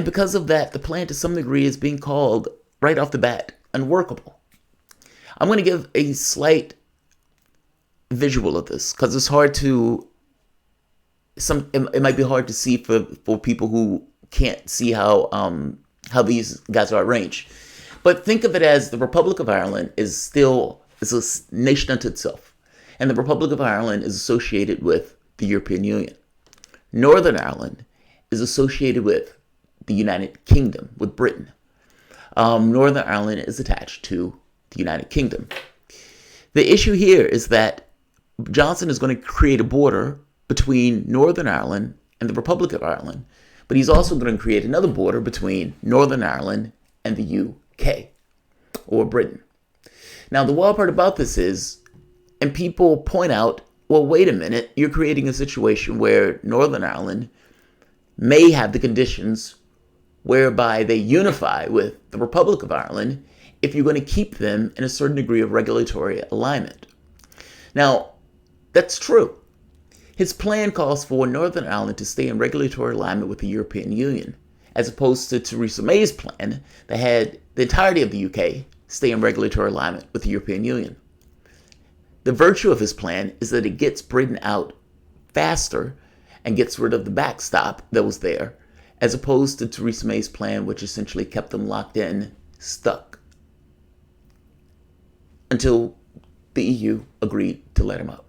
And because of that, the plan to some degree is being called right off the bat unworkable. I'm going to give a slight visual of this because it's hard to it might be hard to see for people who can't see how these guys are arranged. But think of it as the Republic of Ireland is a nation unto itself. And the Republic of Ireland is associated with the European Union. Northern Ireland is associated with the United Kingdom, with Britain. Northern Ireland is attached to the United Kingdom. The issue here is that Johnson is going to create a border between Northern Ireland and the Republic of Ireland, but he's also going to create another border between Northern Ireland and the UK, or Britain. Now, the wild part about this is, and people point out, well, wait a minute, you're creating a situation where Northern Ireland may have the conditions whereby they unify with the Republic of Ireland if you're going to keep them in a certain degree of regulatory alignment. Now, that's true. His plan calls for Northern Ireland to stay in regulatory alignment with the European Union, as opposed to Theresa May's plan that had the entirety of the UK stay in regulatory alignment with the European Union. The virtue of his plan is that it gets Britain out faster and gets rid of the backstop that was there, as opposed to Theresa May's plan, which essentially kept them locked in, stuck, until the EU agreed to let him out.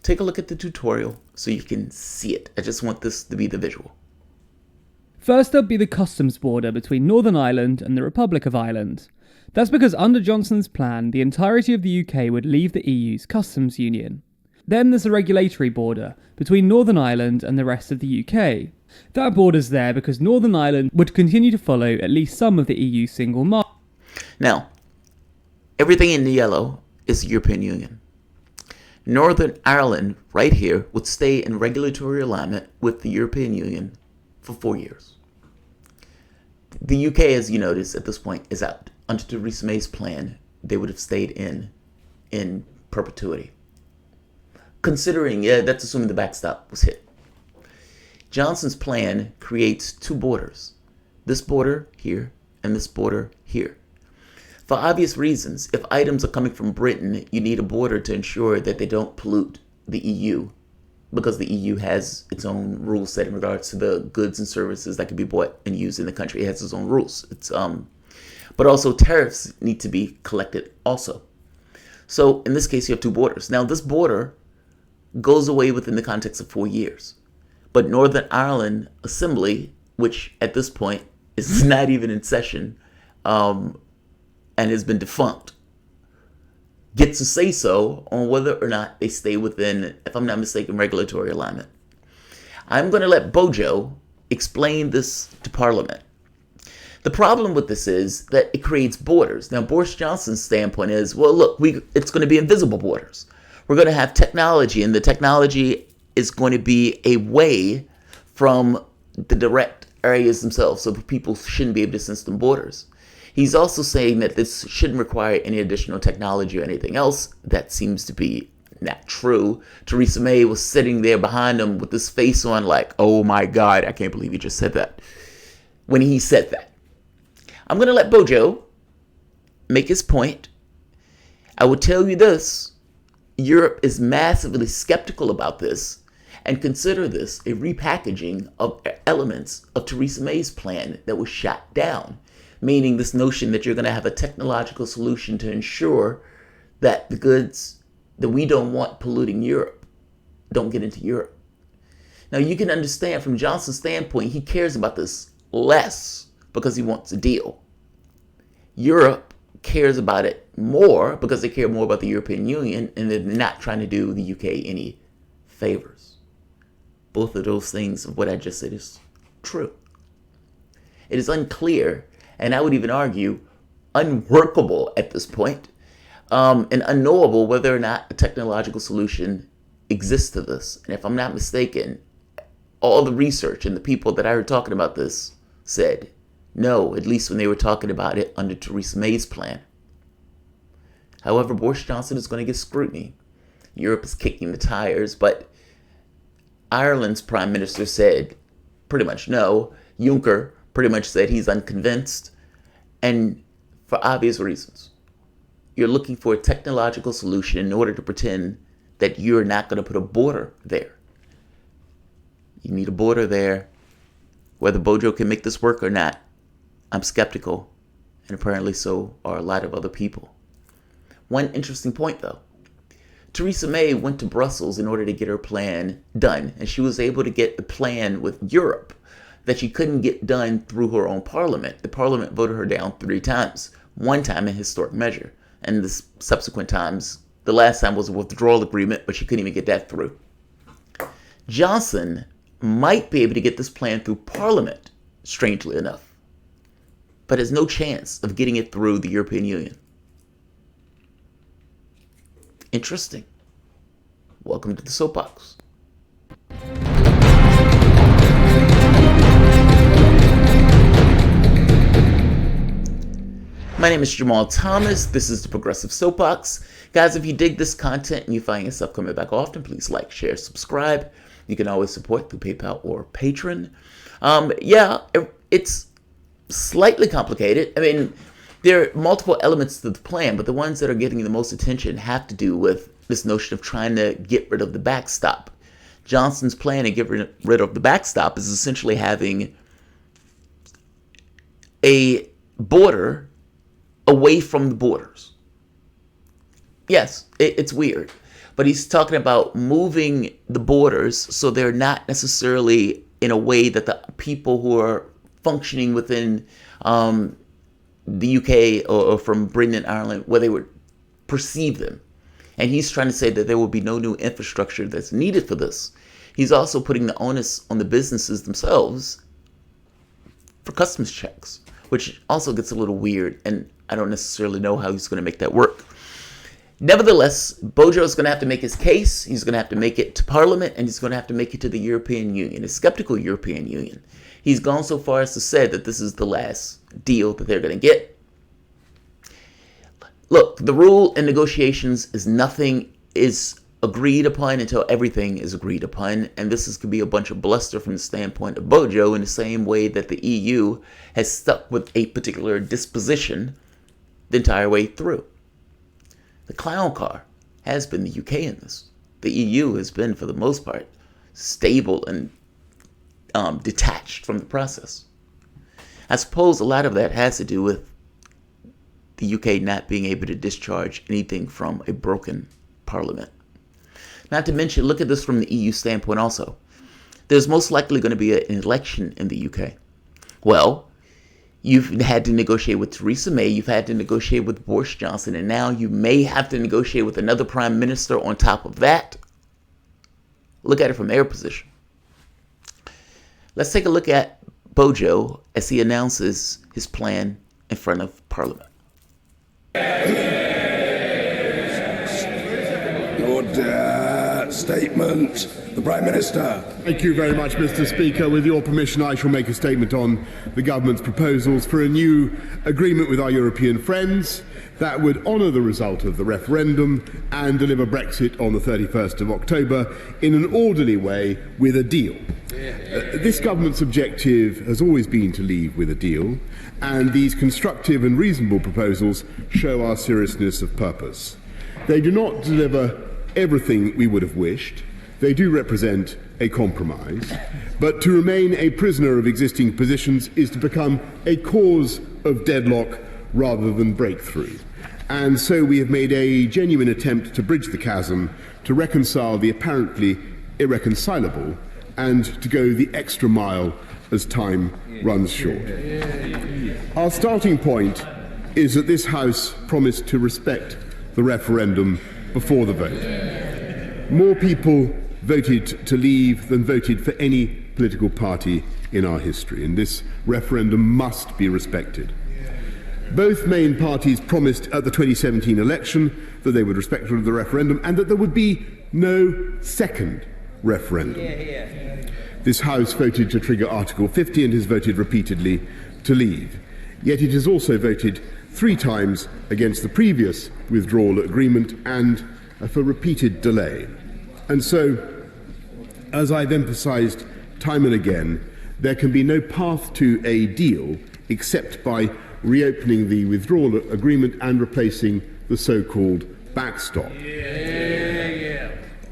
Take a look at the tutorial so you can see it. I just want this to be the visual. First up be the customs border between Northern Ireland and the Republic of Ireland. That's because under Johnson's plan, the entirety of the UK would leave the EU's customs union. Then there's a regulatory border between Northern Ireland and the rest of the UK. That border's there because Northern Ireland would continue to follow at least some of the EU's single market. Now, everything in the yellow is the European Union. Northern Ireland, right here, would stay in regulatory alignment with the European Union for 4 years. The UK, as you notice, at this point is out. Under Theresa May's plan, they would have stayed in perpetuity. Considering, that's assuming the backstop was hit. Johnson's plan creates two borders. This border here and this border here. For obvious reasons, if items are coming from Britain, you need a border to ensure that they don't pollute the EU, because the EU has its own rules set in regards to the goods and services that can be bought and used in the country. It has its own rules. But also tariffs need to be collected also. So in this case, you have two borders. Now, this border goes away within the context of 4 years. But Northern Ireland Assembly, which at this point is not even in session, and has been defunct, gets to say so on whether or not they stay within, if I'm not mistaken, regulatory alignment. I'm going to let Bojo explain this to Parliament. The problem with this is that it creates borders. Now, Boris Johnson's standpoint is, well, look, it's going to be invisible borders. We're going to have technology, and the technology is going to be away from the direct areas themselves, so people shouldn't be able to sense them borders. He's also saying that this shouldn't require any additional technology or anything else. That seems to be not true. Theresa May was sitting there behind him with this face on like, oh my God, I can't believe he just said that, when he said that. I'm going to let Bojo make his point. I will tell you this. Europe is massively skeptical about this and consider this a repackaging of elements of Theresa May's plan that was shot down. Meaning this notion that you're going to have a technological solution to ensure that the goods that we don't want polluting Europe don't get into Europe. Now, you can understand from Johnson's standpoint, he cares about this less because he wants a deal. Europe cares about it more because they care more about the European Union and they're not trying to do the UK any favors. Both of those things of what I just said is true. It is unclear, and I would even argue unworkable at this point, and unknowable whether or not a technological solution exists to this. And if I'm not mistaken, all the research and the people that I heard talking about this said no, at least when they were talking about it under Theresa May's plan. However, Boris Johnson is going to get scrutiny. Europe is kicking the tires, but Ireland's prime minister said pretty much no. Juncker pretty much said he's unconvinced. And for obvious reasons. You're looking for a technological solution in order to pretend that you're not going to put a border there. You need a border there. Whether Bojo can make this work or not, I'm skeptical. And apparently so are a lot of other people. One interesting point, though. Theresa May went to Brussels in order to get her plan done. And she was able to get a plan with Europe that she couldn't get done through her own parliament. The parliament voted her down 3 times. One time a historic measure. And the subsequent times, the last time was a withdrawal agreement, but she couldn't even get that through. Johnson might be able to get this plan through Parliament, strangely enough, but has no chance of getting it through the European Union. Interesting. Welcome to the Soapbox. My name is Jamarl Thomas. This is the Progressive Soapbox. Guys, if you dig this content and you find yourself coming back often, please like, share, subscribe. You can always support through PayPal or Patreon. It's slightly complicated. I mean, there are multiple elements to the plan, but the ones that are getting the most attention have to do with this notion of trying to get rid of the backstop. Johnson's plan to get rid of the backstop is essentially having a border away from the borders. Yes, it's weird, but he's talking about moving the borders so they're not necessarily in a way that the people who are functioning within the UK or from Britain and Ireland, where they would perceive them. And he's trying to say that there will be no new infrastructure that's needed for this. He's also putting the onus on the businesses themselves for customs checks, which also gets a little weird, and I don't necessarily know how he's going to make that work. Nevertheless, Bojo is going to have to make his case. He's going to have to make it to Parliament, and he's going to have to make it to the European Union, a skeptical European Union. He's gone so far as to say that this is the last deal that they're going to get. Look, the rule in negotiations is nothing is agreed upon until everything is agreed upon, and this could be a bunch of bluster from the standpoint of Bojo, in the same way that the EU has stuck with a particular disposition the entire way through. The clown car has been the UK in this. The EU has been, for the most part, stable and detached from the process. I suppose a lot of that has to do with the UK not being able to discharge anything from a broken parliament. Not to mention, look at this from the EU standpoint also. There's most likely going to be an election in the UK. Well, you've had to negotiate with Theresa May, you've had to negotiate with Boris Johnson, and now you may have to negotiate with another prime minister on top of that. Look at it from their position. Let's take a look at Bojo as he announces his plan in front of Parliament. Good statement. The Prime Minister. Thank you very much, Mr. Speaker. With your permission, I shall make a statement on the government's proposals for a new agreement with our European friends that would honour the result of the referendum and deliver Brexit on the 31st of October in an orderly way with a deal. This government's objective has always been to leave with a deal, and these constructive and reasonable proposals show our seriousness of purpose. They do not deliver everything we would have wished. They do represent a compromise, but to remain a prisoner of existing positions is to become a cause of deadlock rather than breakthrough. And so we have made a genuine attempt to bridge the chasm, to reconcile the apparently irreconcilable, and to go the extra mile as time runs short. Our starting point is that this House promised to respect the referendum before the vote. More people voted to leave than voted for any political party in our history, and this referendum must be respected. Both main parties promised at the 2017 election that they would respect the referendum and that there would be no second referendum. This House voted to trigger Article 50 and has voted repeatedly to leave. Yet it has also voted 3 times against the previous withdrawal agreement and for repeated delay. And so, as I've emphasised time and again, there can be no path to a deal except by reopening the withdrawal agreement and replacing the so-called backstop.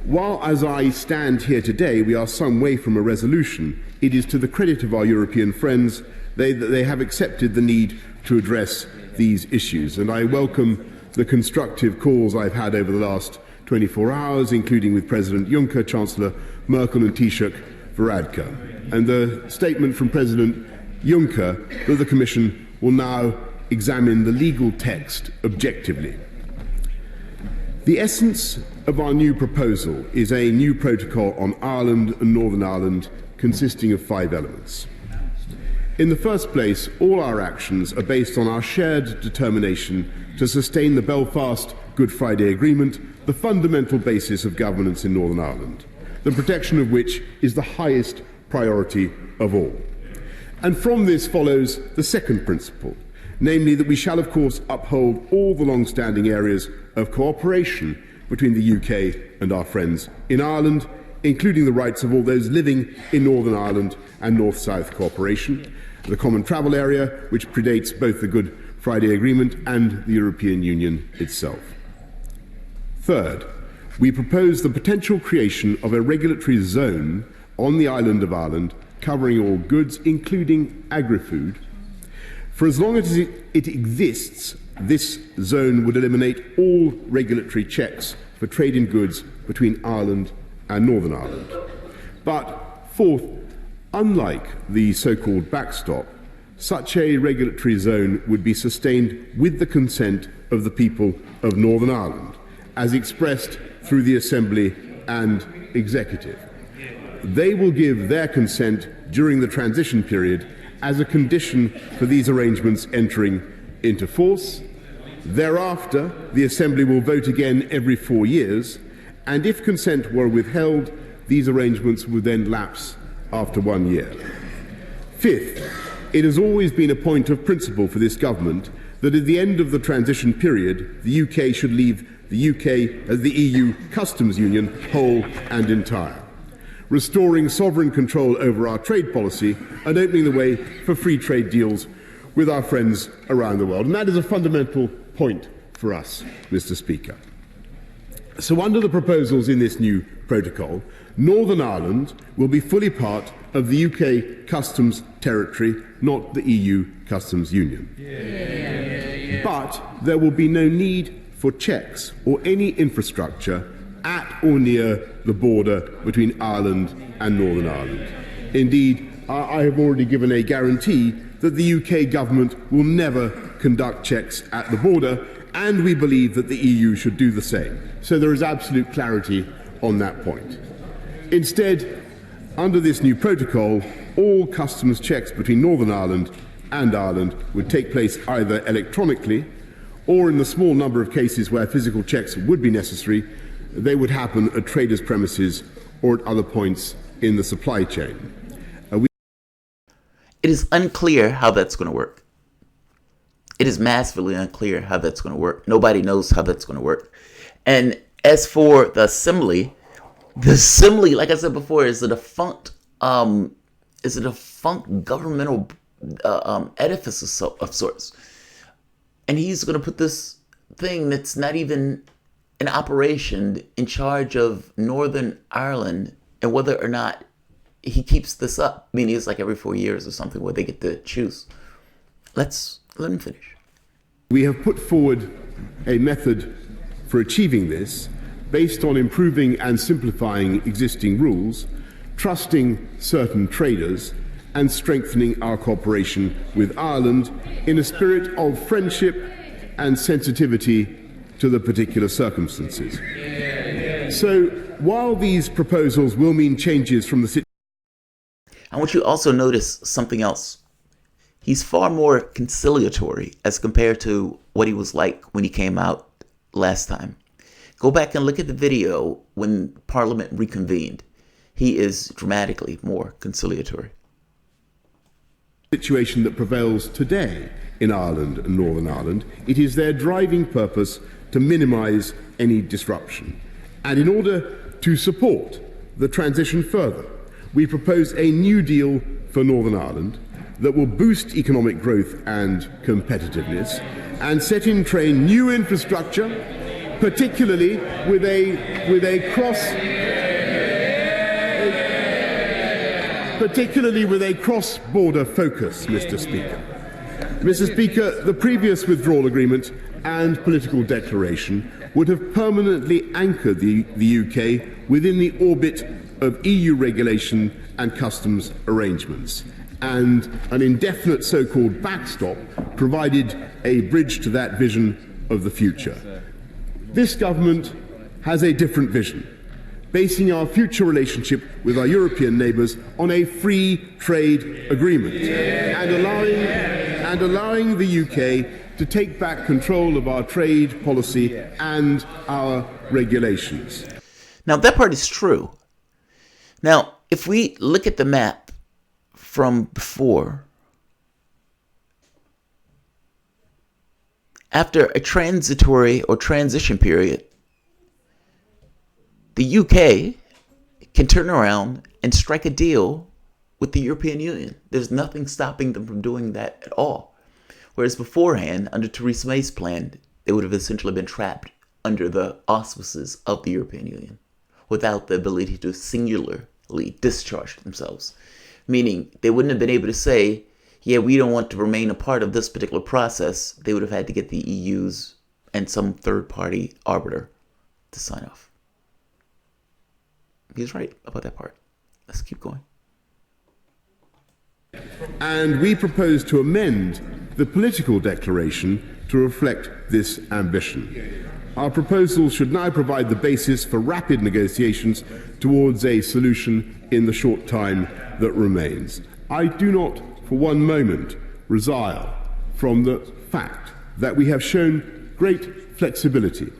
While, as I stand here today, we are some way from a resolution, it is to the credit of our European friends that they have accepted the need to address these issues. And I welcome the constructive calls I've had over the last 24 hours, including with President Juncker, Chancellor Merkel and Taoiseach Varadkar. And the statement from President Juncker that the Commission will now examine the legal text objectively. The essence of our new proposal is a new protocol on Ireland and Northern Ireland consisting of 5 elements. In the first place, all our actions are based on our shared determination to sustain the Belfast Good Friday Agreement, the fundamental basis of governance in Northern Ireland, the protection of which is the highest priority of all. And from this follows the second principle, namely that we shall of course uphold all the long-standing areas of cooperation between the UK and our friends in Ireland, including the rights of all those living in Northern Ireland and North-South cooperation, the common travel area, which predates both the Good Friday Agreement and the European Union itself. Third, we propose the potential creation of a regulatory zone on the island of Ireland covering all goods, including agri-food. For as long as it exists, this zone would eliminate all regulatory checks for trade in goods between Ireland and Northern Ireland. But fourth, unlike the so-called backstop, such a regulatory zone would be sustained with the consent of the people of Northern Ireland, as expressed through the Assembly and Executive. They will give their consent during the transition period as a condition for these arrangements entering into force. Thereafter, the Assembly will vote again every 4 years, and if consent were withheld, these arrangements would then lapse after 1 year. Fifth, it has always been a point of principle for this government that at the end of the transition period, the UK should leave the UK as the EU customs union whole and entire, restoring sovereign control over our trade policy and opening the way for free trade deals with our friends around the world. And that is a fundamental point for us, Mr. Speaker. So under the proposals in this new protocol, Northern Ireland will be fully part of the UK customs territory, not the EU customs union. But there will be no need for checks or any infrastructure at or near the border between Ireland and Northern Ireland. Indeed, I have already given a guarantee that the UK government will never conduct checks at the border, and we believe that the EU should do the same. So there is absolute clarity on that point. Instead, under this new protocol, all customs checks between Northern Ireland and Ireland would take place either electronically or, in the small number of cases where physical checks would be necessary, they would happen at traders' premises or at other points in the supply chain. It is unclear how that's going to work. It is massively unclear how that's going to work. Nobody knows how that's going to work. And as for the Assembly, like I said before, is a defunct governmental edifice of sorts. And he's going to put this thing that's not even an operation in charge of Northern Ireland, and whether or not he keeps this up. I mean, it's like every 4 years or something where they get to choose. Let him finish. We have put forward a method for achieving this based on improving and simplifying existing rules, trusting certain traders, and strengthening our cooperation with Ireland in a spirit of friendship and sensitivity to the particular circumstances. So, while these proposals will mean changes from the situation, I want you to also notice something else. He's far more conciliatory as compared to what he was like when he came out last time. Go back and look at the video when Parliament reconvened. He is dramatically more conciliatory. Situation that prevails today in Ireland and Northern Ireland, it is their driving purpose to minimise any disruption. And in order to support the transition further, we propose a new deal for Northern Ireland that will boost economic growth and competitiveness and set in train new infrastructure, particularly with a cross-border focus, Mr. Speaker. Mr. Speaker, the previous withdrawal agreement and political declaration would have permanently anchored the UK within the orbit of EU regulation and customs arrangements, and an indefinite so-called backstop provided a bridge to that vision of the future. This government has a different vision, basing our future relationship with our European neighbours on a free trade agreement and allowing the UK to take back control of our trade policy and our regulations. Now, that part is true. Now, if we look at the map from before, after a transitory or transition period, the UK can turn around and strike a deal with the European Union. There's nothing stopping them from doing that at all. Whereas beforehand, under Theresa May's plan, they would have essentially been trapped under the auspices of the European Union without the ability to singularly discharge themselves. Meaning they wouldn't have been able to say, yeah, we don't want to remain a part of this particular process. They would have had to get the EU's and some third-party arbiter to sign off. He's right about that part. Let's keep going. And we propose to amend the political declaration to reflect this ambition. Our proposal should now provide the basis for rapid negotiations towards a solution in the short time that remains. I do not for one moment resile from the fact that we have shown great flexibility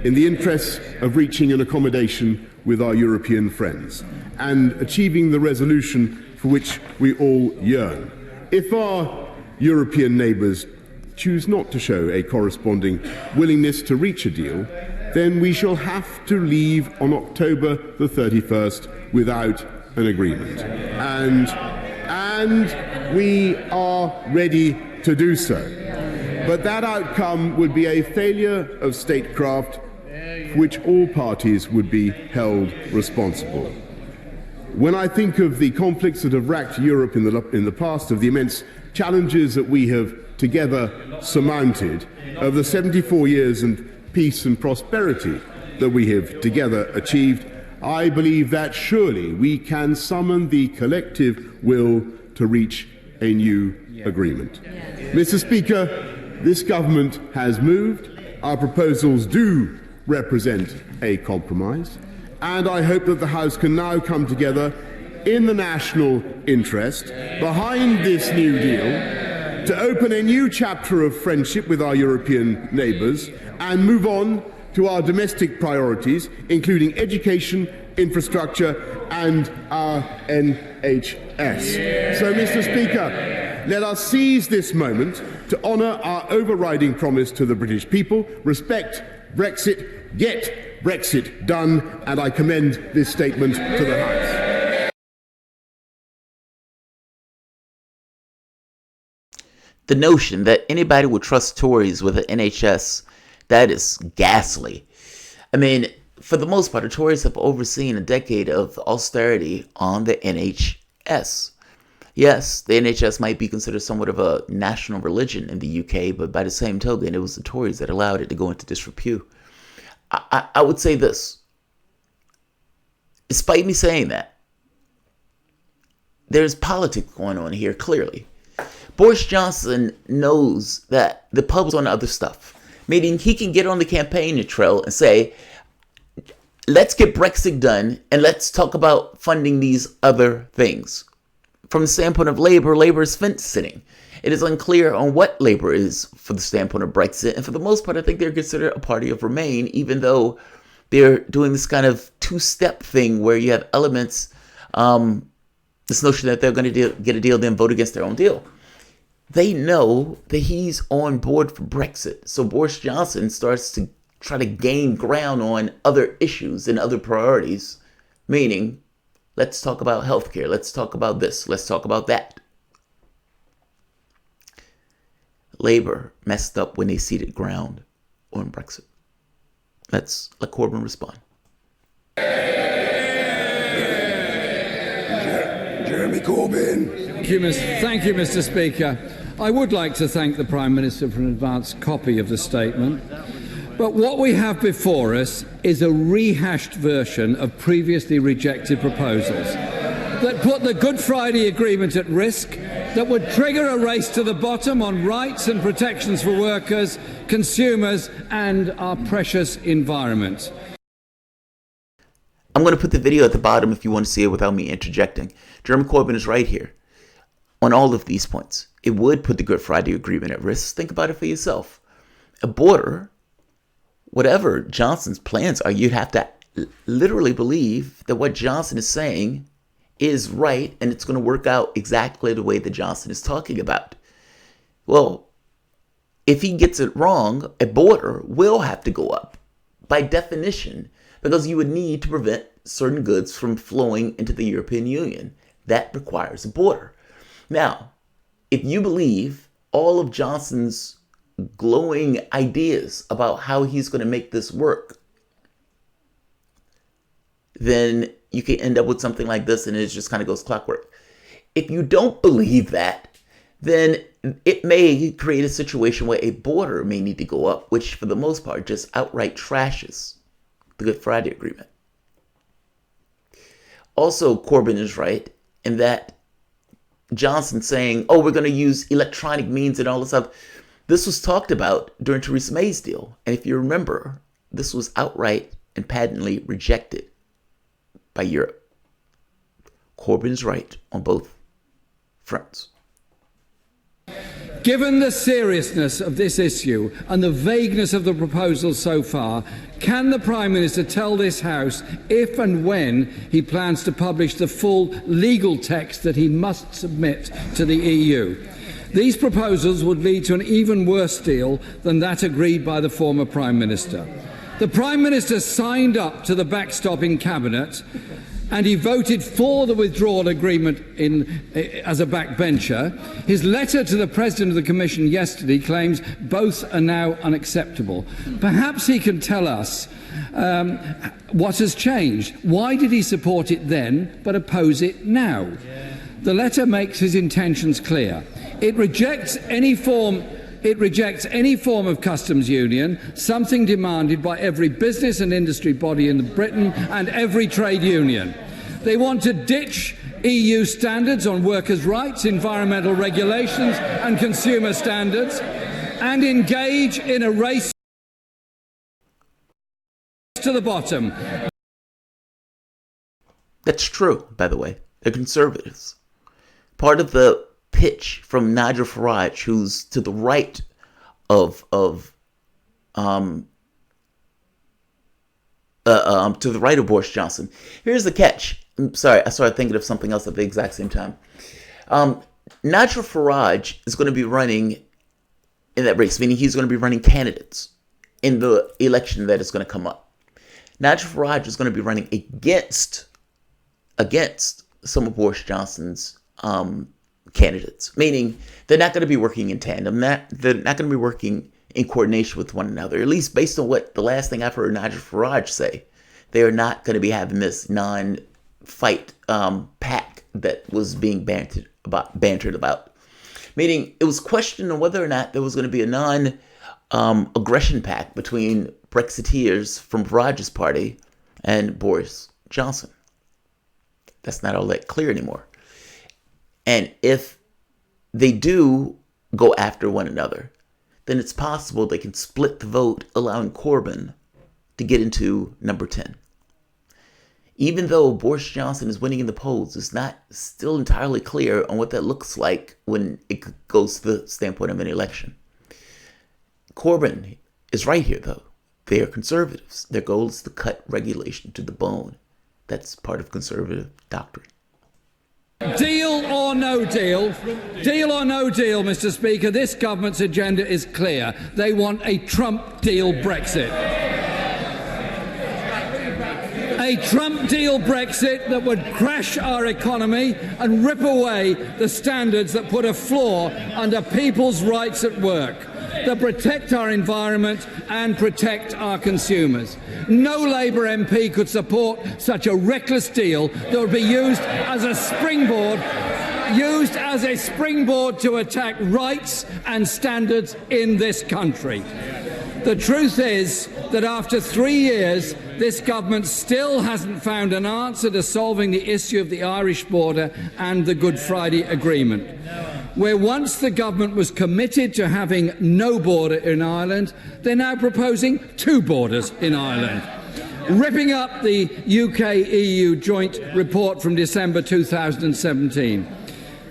in the interests of reaching an accommodation with our European friends and achieving the resolution for which we all yearn. If our European neighbours choose not to show a corresponding willingness to reach a deal, then we shall have to leave on October the 31st without an agreement. And we are ready to do so. But that outcome would be a failure of statecraft for which all parties would be held responsible. When I think of the conflicts that have racked Europe in the past, of the immense challenges that we have together surmounted, of the 74 years of peace and prosperity that we have together achieved, I believe that surely we can summon the collective will to reach a new agreement. Mr. Speaker, this government has moved. Our proposals do represent a compromise, and I hope that the House can now come together in the national interest behind this new deal to open a new chapter of friendship with our European neighbours and move on to our domestic priorities, including education, infrastructure and our NHS. So, Mr. Speaker, let us seize this moment to honour our overriding promise to the British people: respect Brexit, get Brexit done, and I commend this statement to the House. The notion that anybody would trust Tories with an NHS, that is ghastly. I mean, for the most part, the Tories have overseen a decade of austerity on the NHS. Yes, the NHS might be considered somewhat of a national religion in the UK, but by the same token, it was the Tories that allowed it to go into disrepute. I would say this. Despite me saying that, there's politics going on here, clearly. Boris Johnson knows that the public's on other stuff, meaning he can get on the campaign trail and say, let's get Brexit done and let's talk about funding these other things. From the standpoint of Labour, Labour is fence-sitting. It is unclear on what Labour is for the standpoint of Brexit, and for the most part, I think they're considered a party of Remain, even though they're doing this kind of two-step thing where you have elements, this notion that they're going to get a deal, then vote against their own deal. They know that he's on board for Brexit. So Boris Johnson starts to try to gain ground on other issues and other priorities, meaning Let's talk about healthcare. Let's talk about this. Let's talk about that. Labour messed up when they ceded ground on Brexit. Let's let Corbyn respond. Jeremy Corbyn. Thank you, Mr. Speaker. I would like to thank the Prime Minister for an advanced copy of the statement. But what we have before us is a rehashed version of previously rejected proposals that put the Good Friday Agreement at risk, that would trigger a race to the bottom on rights and protections for workers, consumers and our precious environment. I'm going to put the video at the bottom if you want to see it without me interjecting. Jeremy Corbyn is right here on all of these points. It would put the Good Friday Agreement at risk. Think about it for yourself. A border, whatever Johnson's plans are, you'd have to literally believe that what Johnson is saying is right and it's going to work out exactly the way that Johnson is talking about. Well, if he gets it wrong, a border will have to go up by definition, because you would need to prevent certain goods from flowing into the European Union. That requires a border. Now, if you believe all of Johnson's glowing ideas about how he's going to make this work, then you can end up with something like this and it just kind of goes clockwork. If you don't believe that, then it may create a situation where a border may need to go up, which for the most part just outright trashes the Good Friday Agreement. Also, Corbyn is right in that Johnson saying, oh, we're going to use electronic means and all this stuff. This was talked about during Theresa May's deal. And if you remember, this was outright and patently rejected by Europe. Corbyn's right on both fronts. Given the seriousness of this issue and the vagueness of the proposals so far, can the Prime Minister tell this House if and when he plans to publish the full legal text that he must submit to the EU? These proposals would lead to an even worse deal than that agreed by the former Prime Minister. The Prime Minister signed up to the backstop in Cabinet and he voted for the withdrawal agreement as a backbencher. His letter to the President of the Commission yesterday claims both are now unacceptable. Perhaps he can tell us what has changed. Why did he support it then but oppose it now? The letter makes his intentions clear. It rejects any form of customs union, something demanded by every business and industry body in Britain and every trade union. They want to ditch EU standards on workers' rights, environmental regulations and consumer standards and engage in a race to the bottom. That's true, by the way. They're conservatives. Part of the pitch from Nigel Farage, who's to the right of Boris Johnson. Here's the catch. I'm sorry, I started thinking of something else at the exact same time. Nigel Farage is going to be running in that race, meaning he's going to be running candidates in the election that is going to come up. Nigel Farage is going to be running against some of Boris Johnson's candidates, meaning they're not going to be working in tandem. They're not going to be working in coordination with one another, at least based on what the last thing I've heard Nigel Farage say. They are not going to be having this non-fight pact that was being bantered about. Meaning it was questioned on whether or not there was going to be a non-aggression pact between Brexiteers from Farage's party and Boris Johnson. That's not all that clear anymore. And if they do go after one another, then it's possible they can split the vote, allowing Corbyn to get into number 10. Even though Boris Johnson is winning in the polls, it's not still entirely clear on what that looks like when it goes to the standpoint of an election. Corbyn is right here, though. They are conservatives. Their goal is to cut regulation to the bone. That's part of conservative doctrine. Deal or no deal, Mr. Speaker, this government's agenda is clear. They want a Trump deal Brexit. A Trump no-deal Brexit that would crash our economy and rip away the standards that put a floor under people's rights at work, that protect our environment and protect our consumers. No Labour MP could support such a reckless deal that would be used as a springboard to attack rights and standards in this country. The truth is that after 3 years, this government still hasn't found an answer to solving the issue of the Irish border and the Good Friday Agreement. Where once the government was committed to having no border in Ireland, they're now proposing 2 borders in Ireland, ripping up the UK-EU joint report from December 2017.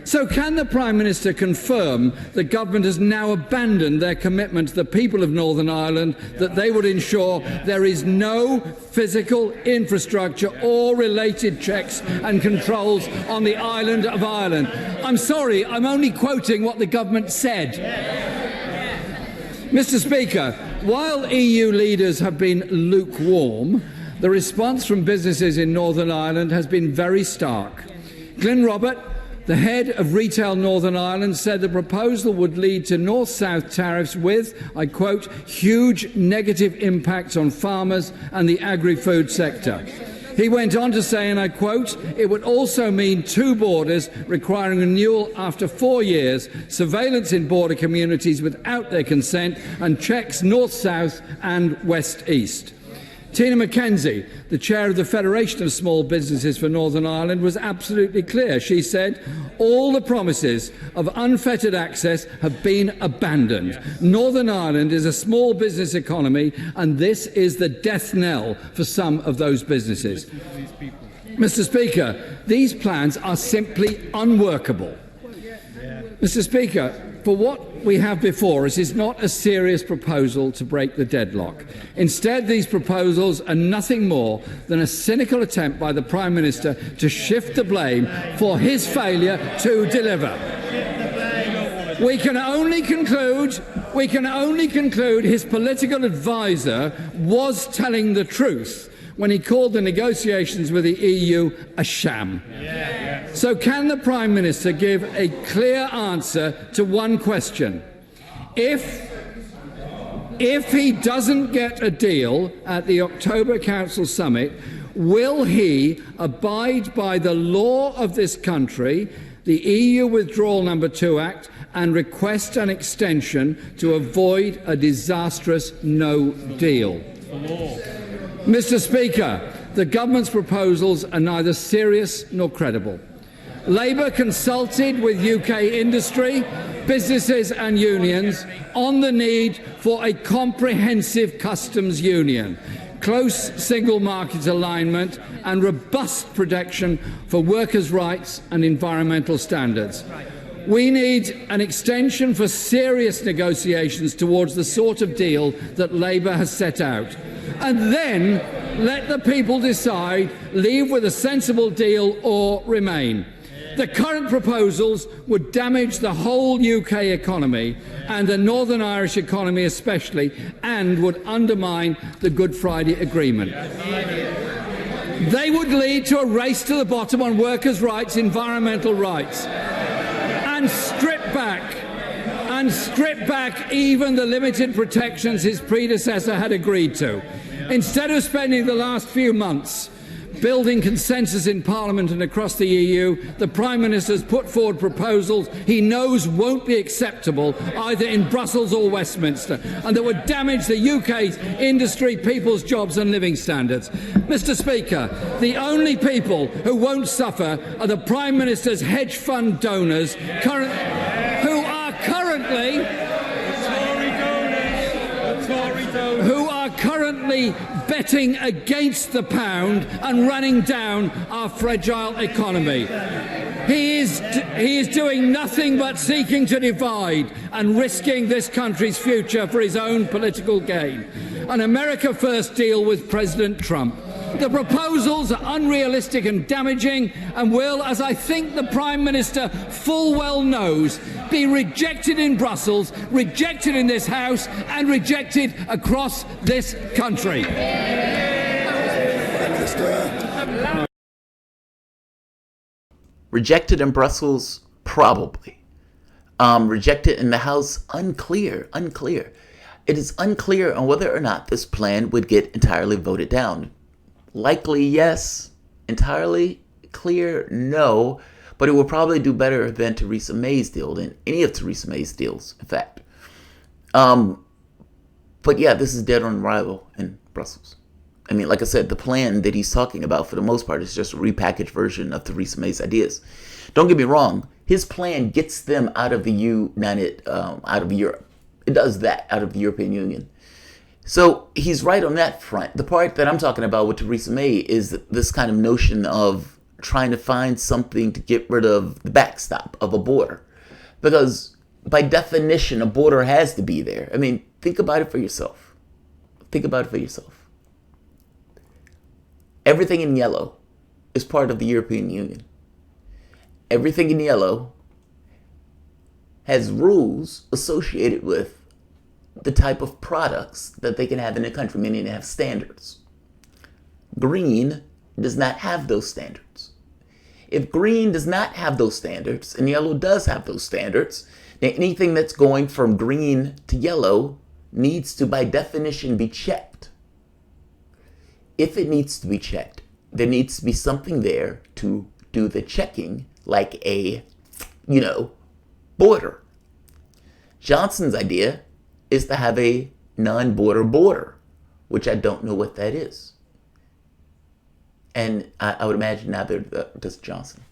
So can the Prime Minister confirm the government has now abandoned their commitment to the people of Northern Ireland, that they would ensure there is no physical infrastructure or related checks and controls on the island of Ireland? I'm sorry, I'm only quoting what the government said. Mr. Speaker, while EU leaders have been lukewarm, the response from businesses in Northern Ireland has been very stark. Glyn Robert, the head of Retail Northern Ireland, said the proposal would lead to north-south tariffs with, I quote, huge negative impacts on farmers and the agri-food sector. He went on to say, and I quote, it would also mean 2 borders requiring renewal after 4 years, surveillance in border communities without their consent, and checks north-south and west-east. Tina McKenzie, the chair of the Federation of Small Businesses for Northern Ireland, was absolutely clear. She said, all the promises of unfettered access have been abandoned. Northern Ireland is a small business economy, and this is the death knell for some of those businesses. Mr. Speaker, these plans are simply unworkable. Mr. Speaker, for what we have before us is not a serious proposal to break the deadlock. Instead, these proposals are nothing more than a cynical attempt by the Prime Minister to shift the blame for his failure to deliver. We can only conclude his political advisor was telling the truth when he called the negotiations with the EU a sham. So can the Prime Minister give a clear answer to one question? If he doesn't get a deal at the October Council Summit, will he abide by the law of this country, the EU Withdrawal No. 2 Act, and request an extension to avoid a disastrous no deal? Mr. Speaker, the government's proposals are neither serious nor credible. Labour consulted with UK industry, businesses and unions on the need for a comprehensive customs union, close single market alignment and robust protection for workers' rights and environmental standards. We need an extension for serious negotiations towards the sort of deal that Labour has set out. And then let the people decide, leave with a sensible deal or remain. The current proposals would damage the whole UK economy and the Northern Irish economy especially, and would undermine the Good Friday Agreement. They would lead to a race to the bottom on workers' rights, environmental rights, and strip back even the limited protections his predecessor had agreed to. Instead of spending the last few months building consensus in Parliament and across the EU, the Prime Minister has put forward proposals he knows won't be acceptable either in Brussels or Westminster, and that would damage the UK's industry, people's jobs and living standards. Mr. Speaker, the only people who won't suffer are the Prime Minister's hedge fund donors, who are currently betting against the pound and running down our fragile economy. He is doing nothing but seeking to divide and risking this country's future for his own political gain. An America First deal with President Trump. The proposals are unrealistic and damaging and will, as I think the Prime Minister full well knows, be rejected in Brussels, rejected in this House and rejected across this country. Minister. Rejected in Brussels? Probably. Rejected in the House? Unclear. It is unclear on whether or not this plan would get entirely voted down. Likely yes. Entirely clear? No. But it will probably do better than Theresa May's deal, than any of Theresa May's deals, in fact. But yeah, this is dead on arrival in Brussels. I mean, like I said, the plan that he's talking about, for the most part, is just a repackaged version of Theresa May's ideas. Don't get me wrong. His plan gets them out of the out of Europe. It does that out of the European Union. So he's right on that front. The part that I'm talking about with Theresa May is this kind of notion of trying to find something to get rid of the backstop of a border. Because by definition, a border has to be there. I mean, think about it for yourself. Everything in yellow is part of the European Union. Everything in yellow has rules associated with the type of products that they can have in a country, meaning they have standards. Green does not have those standards. If green does not have those standards and yellow does have those standards, then anything that's going from green to yellow needs to, by definition, be checked. If it needs to be checked, there needs to be something there to do the checking, like a, border. Johnson's idea is to have a non-border border, which I don't know what that is. And I would imagine neither does Johnson.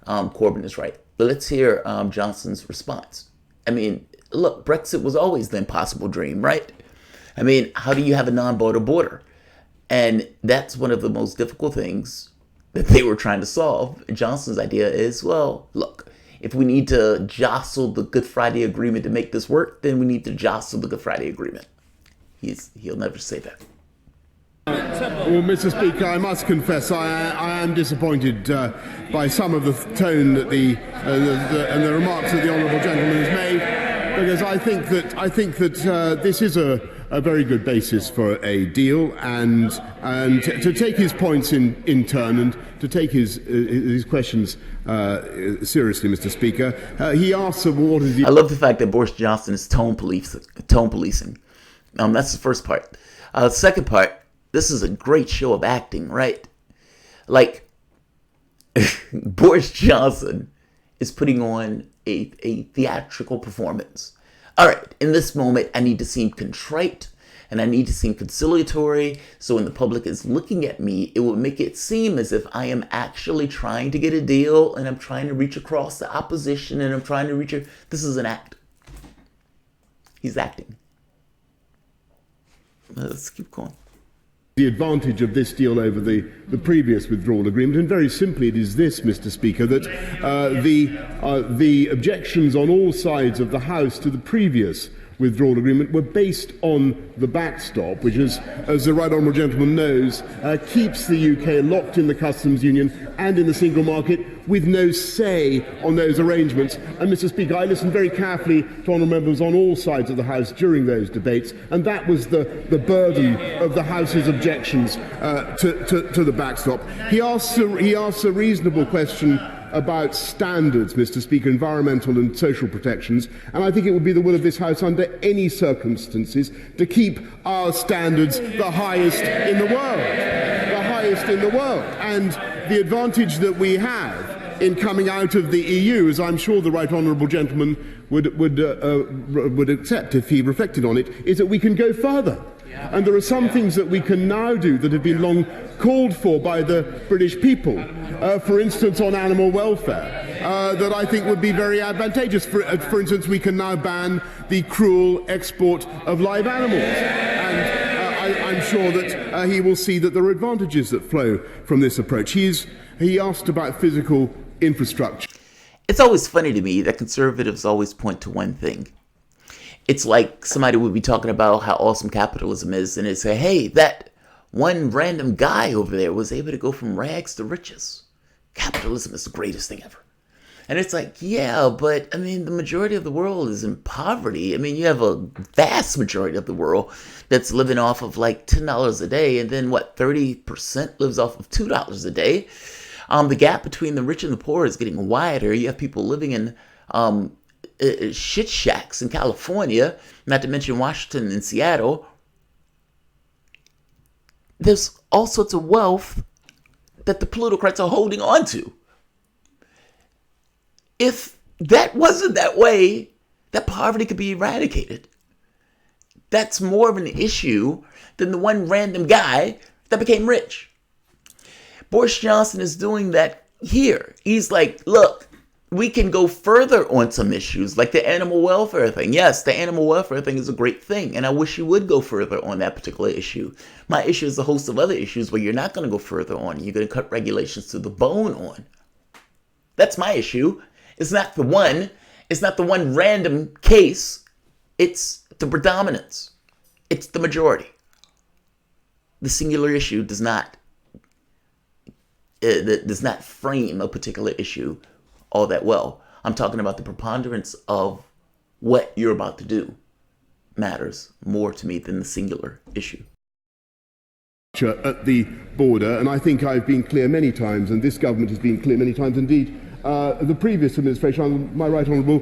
Corbyn is right. But let's hear Johnson's response. I mean, look, Brexit was always the impossible dream, right? I mean, how do you have a non-border border? And that's one of the most difficult things that they were trying to solve. Johnson's idea is, well, look, if we need to jostle the Good Friday Agreement to make this work, then we need to jostle the Good Friday Agreement. He'll never say that. Well, Mr. Speaker, I must confess I am disappointed by some of the tone that and the remarks that the honourable gentleman has made, because I think that this is a very good basis for a deal, and to take his points in turn and to take his questions seriously, Mr. Speaker. He asks, "What is the?" I love the fact that Boris Johnson is tone policing. That's the first part. Second part. This is a great show of acting, right? Like, Boris Johnson is putting on a theatrical performance. All right, in this moment, I need to seem contrite and I need to seem conciliatory. So when the public is looking at me, it will make it seem as if I am actually trying to get a deal and I'm trying to reach across the opposition and I'm trying to reach her. This is an act. He's acting. Let's keep going. The advantage of this deal over the previous withdrawal agreement, and very simply it is this, Mr. Speaker, that the objections on all sides of the House to the previous withdrawal agreement were based on the backstop, which is, as the right honourable gentleman knows, keeps the UK locked in the customs union and in the single market with no say on those arrangements. And Mr. Speaker, I listened very carefully to honourable members on all sides of the House during those debates, and that was the burden of the House's objections to the backstop. He asks a reasonable question about standards, Mr. Speaker, environmental and social protections, and I think it would be the will of this House under any circumstances to keep our standards the highest in the world. And the advantage that we have in coming out of the EU, as I'm sure the right honourable gentleman would accept if he reflected on it, is that we can go further. And there are some things that we can now do that have been long called for by the British people, for instance on animal welfare, that I think would be very advantageous. For instance, we can now ban the cruel export of live animals. And I'm sure that he will see that there are advantages that flow from this approach. He asked about physical infrastructure. It's always funny to me that conservatives always point to one thing. It's like somebody would be talking about how awesome capitalism is, and they say, hey, that one random guy over there was able to go from rags to riches. Capitalism is the greatest thing ever. And it's like, yeah, but I mean, the majority of the world is in poverty. I mean, you have a vast majority of the world that's living off of like $10 a day. And then what, 30% lives off of $2 a day. The gap between the rich and the poor is getting wider. You have people living in shit shacks in California, not to mention Washington and Seattle. There's all sorts of wealth that the plutocrats are holding on to. If that wasn't that way, that poverty could be eradicated. That's more of an issue than the one random guy that became rich. Boris Johnson is doing that here. He's like, look, we can go further on some issues, like the animal welfare thing. Yes, the animal welfare thing is a great thing, and I wish you would go further on that particular issue. My issue is a host of other issues where you're not going to go further on. You're going to cut regulations to the bone on. That's my issue. It's not the one random case. It's the predominance. It's the majority. The singular issue does not frame a particular issue all that well. I'm talking about the preponderance of what you're about to do matters more to me than the singular issue. At the border, and I think I've been clear many times, and this government has been clear many times indeed. The previous administration, my right honourable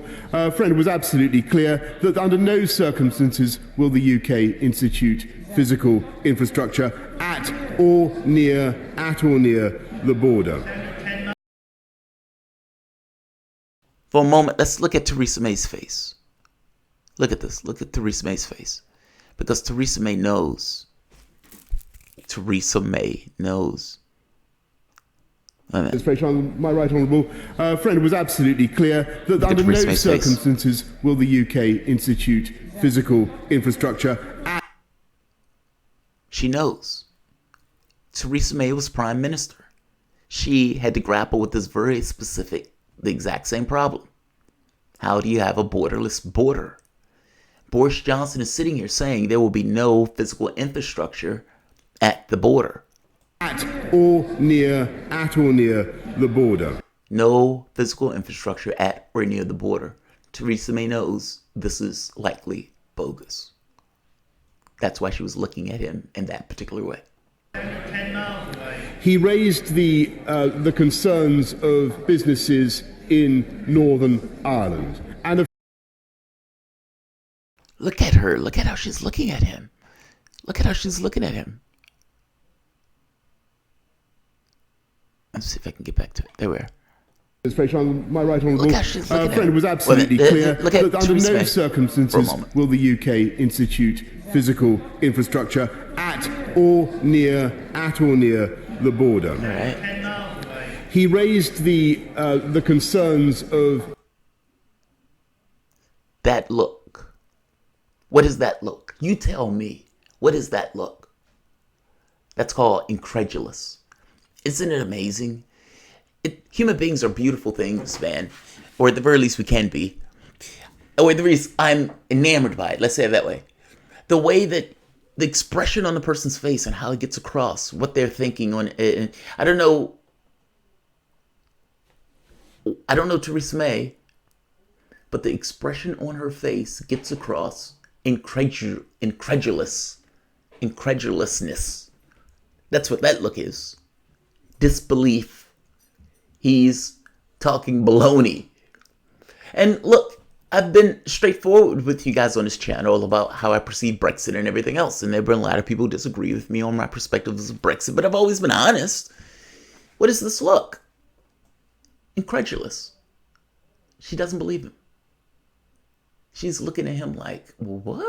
friend, was absolutely clear that under no circumstances will the UK institute physical infrastructure at or near the border. For a moment, let's look at Theresa May's face. Look at this. Look at Theresa May's face. Because Theresa May knows. Theresa May knows. My right honourable friend was absolutely clear that under no circumstances will the UK institute physical infrastructure at... She knows. Theresa May was Prime Minister. She had to grapple with this very specific, the exact same problem. How do you have a borderless border? Boris Johnson is sitting here saying there will be no physical infrastructure at the border. At or near the border. No physical infrastructure at or near the border. Theresa May knows this is likely bogus. That's why she was looking at him in that particular way. He raised the concerns of businesses in Northern Ireland. And look at her. Look at how she's looking at him. Look at how she's looking at him. Let's see if I can get back to it. There we are. My right honourable friend was absolutely clear that under no circumstances will the UK institute physical infrastructure at or near the border. All right. He raised the concerns of... That look. What is that look? You tell me. What is that look? That's called incredulous. Isn't it amazing? Human beings are beautiful things, man. Or at the very least we can be. Or at the very least I'm enamored by it. Let's say it that way. The way that the expression on the person's face and how it gets across, what they're thinking on it. I don't know Theresa May, but the expression on her face gets across incredulousness. That's what that look is. Disbelief. He's talking baloney. And look, I've been straightforward with you guys on this channel about how I perceive Brexit and everything else. And there have been a lot of people who disagree with me on my perspectives of Brexit, but I've always been honest. What is this look? Incredulous. She doesn't believe him. She's looking at him like, what?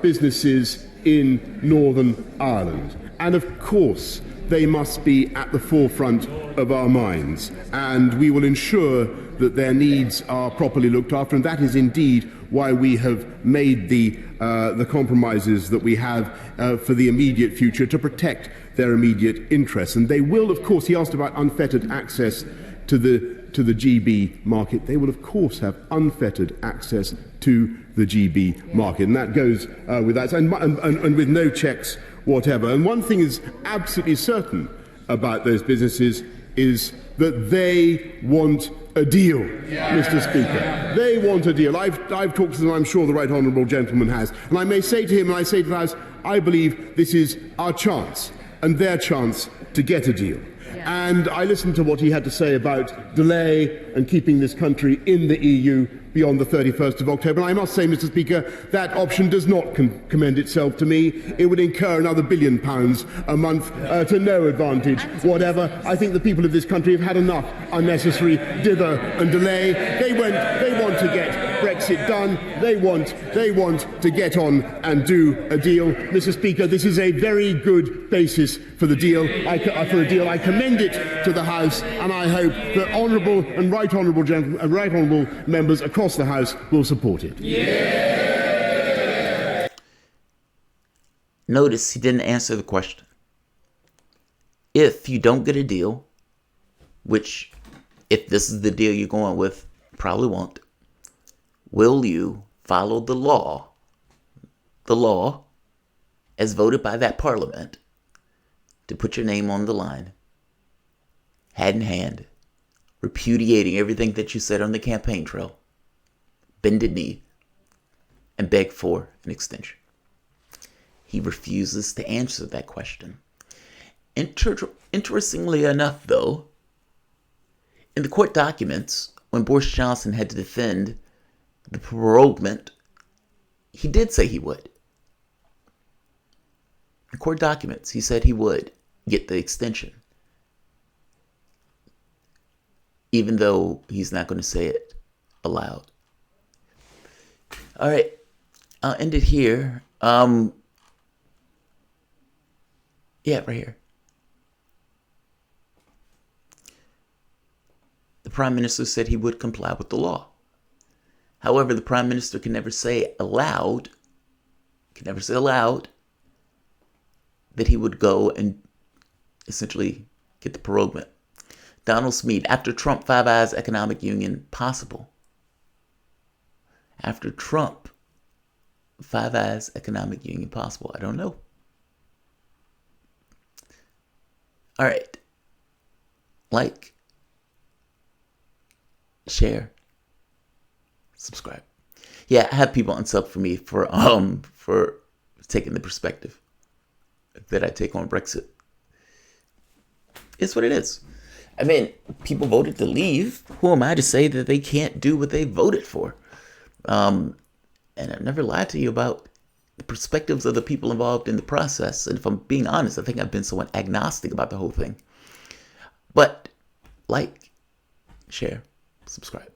Businesses in Northern Ireland. And of course, they must be at the forefront of our minds. And we will ensure that their needs are properly looked after. And that is indeed why we have made the compromises that we have for the immediate future to protect their immediate interests. And they will, of course, he asked about unfettered access to the GB market. They will, of course, have unfettered access to the GB market. And that goes with that. And with no checks whatever. And one thing is absolutely certain about those businesses is that they want a deal, Mr. Speaker. They want a deal. I've talked to them, I'm sure the right honourable gentleman has. And I may say to him, and I say to the House, I believe this is our chance and their chance to get a deal. And I listened to what he had to say about delay and keeping this country in the EU beyond the 31st of October. And I must say, Mr. Speaker, that option does not commend itself to me. It would incur another £1 billion a month to no advantage whatever. I think the people of this country have had enough unnecessary dither and delay. They want to get Brexit done. They want to get on and do a deal. Mr. Speaker, this is a very good basis for the deal. I commend it to the House, and I hope that honourable and right honourable members across the House will support it. Yeah. Notice he didn't answer the question. If you don't get a deal, which if this is the deal you're going with, probably won't, will you follow the law as voted by that Parliament, to put your name on the line, hand in hand, repudiating everything that you said on the campaign trail, bend a knee, and beg for an extension? He refuses to answer that question. Interestingly enough, though, in the court documents, when Boris Johnson had to defend the proroguement, he did say he would. In court documents, he said he would get the extension, even though he's not going to say it aloud. All right, I'll end it here. Right here. The Prime Minister said he would comply with the law. However, the Prime Minister can never say aloud that he would go and essentially get the proroguement. Donald Smead, after Trump, Five Eyes economic union possible. After Trump, Five Eyes economic union possible. I don't know. All right. Like, share, subscribe. Yeah, I have people unsub for me for taking the perspective that I take on Brexit. It's what it is. I mean, people voted to leave. Who am I to say that they can't do what they voted for? And I've never lied to you about the perspectives of the people involved in the process. And if I'm being honest, I think I've been somewhat agnostic about the whole thing. But like, share, subscribe.